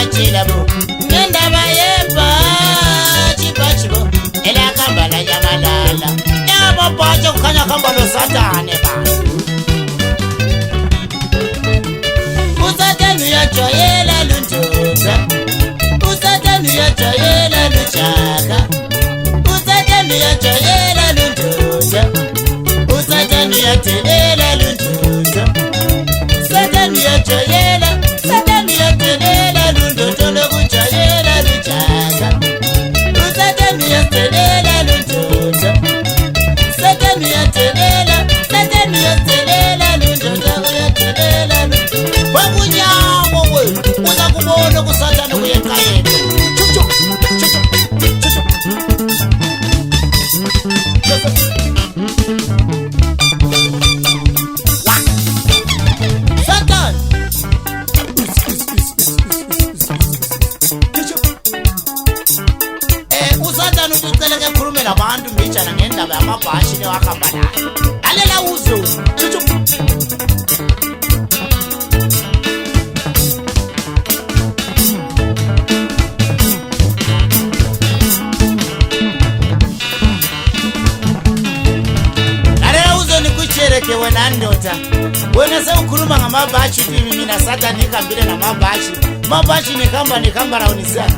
chilabu Nenda bayepa Chipachibo Ela kambala yamalala Nyama pacha kukanya kambalo satane bantu Usatanu ya choyela luntuza Usatanu ya choyela luchaka Usatanu ya choyela luntuza Usatanu ya choyela luntuza Satanu ya choyela Satanu ya choyela luntuza Lukuchoyela luchaka Usatanu ya choyela luntuza Satanu ya choyela Satanu ya choyela luntuza Lukuchoyela luntuza Wakunyamo we Uza kubona kusatanu kuyeka yetu Chuchu Chuchu Satan Usatanu tuteleke kurumela abantu mbichana ngendaba yamabhashi newakambala Alela uzo Chuchu Chereke wena ndota wena se ukhuluma ngamabhashi kimi mina Satani ikambile ngamabhashi mabhashi nikamba raunizana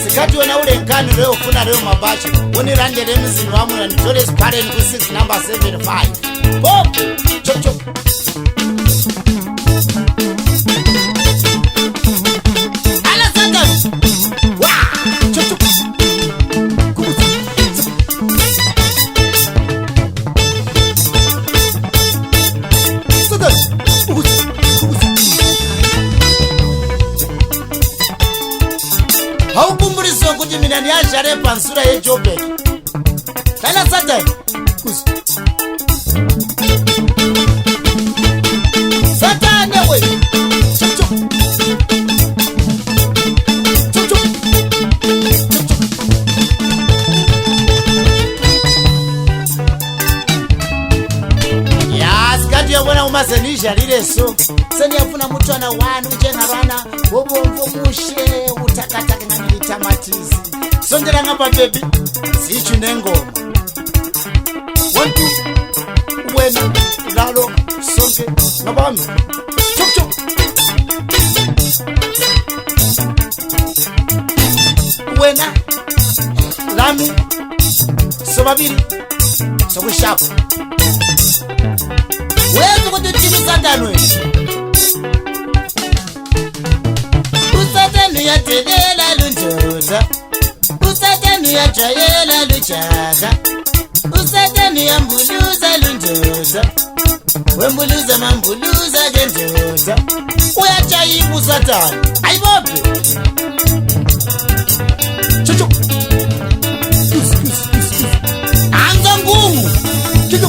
sikati wena ule nkani leo ufuna leo mabhashi unirandele emzini wami na nitole siphareni ku 6 number 75 pop chop chop ala Satani wa chop chop Haukumbulizo kuti mina ni ajare pansura ye Jobe Kala Satani Kuzi Satani we Chup chup Chup chup Ya sikati ya wana umazenisha lile so Seni yafuna mutu ana wanu jenga rana Bobo mfumushe utakatake na militamatizi Sondera ngapa baby Sichu nengoma Wantu Wena Lalo Sonke Nabami Chup chup Wena Lami Sobabiri Sokushapu Wezo kutuchimu Satani we Usatanu ya telela luntuza Usatanu ya choyela luchaka Usatanu ya mbuluza luntuza Wembuluza mambuluza gentuza Uya chayibu Satani Aibobe Chuchu Anza ngumu Chuchu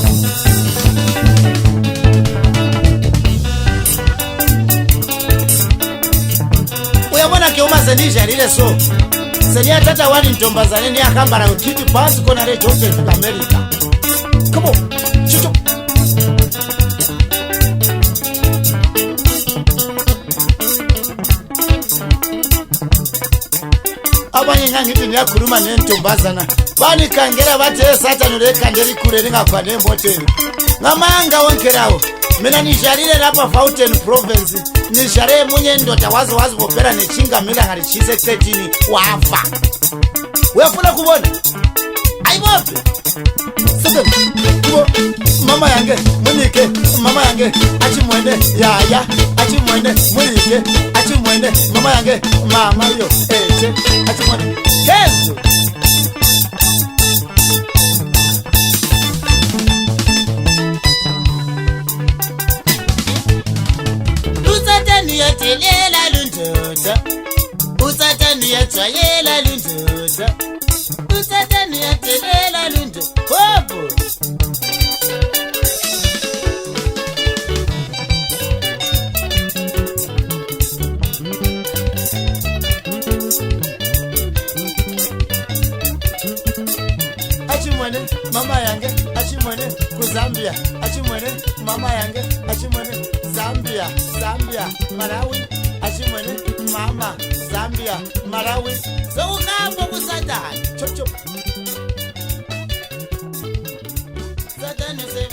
Uyabona ke umazenisha lile so Senia tata wani ntombazane ni akambara ukiti pasi kona re Jobe to America Come on Chuchu Abanye ngangiti ni akuruma ne ntombazana Bani kangera bate Satani reka nderi kure ringa kwa nemboteni Ngamanga wonkerawo Mina nisharire rapa Fountain Province Nishare munye ndota wazi kopera nechinga mila ngari chise 13 wafa Wefuna kubona Aibope Sasa kubo mama yange munike mama yange achimwende yaya achimwende munike achimwende mama yange mama yo eche achimwende Yesu Usatanu ya telela luntuza Usatanu ya choyela luntuza Usatanu ya telela luntuza Hobo Achimwene mama yange achimwene ku Zambia achimwene mama yange achimwene Zambia Malawi achimwene mama Zambia, Malawi, Zaukambo kusatani. Chop chop. Satani se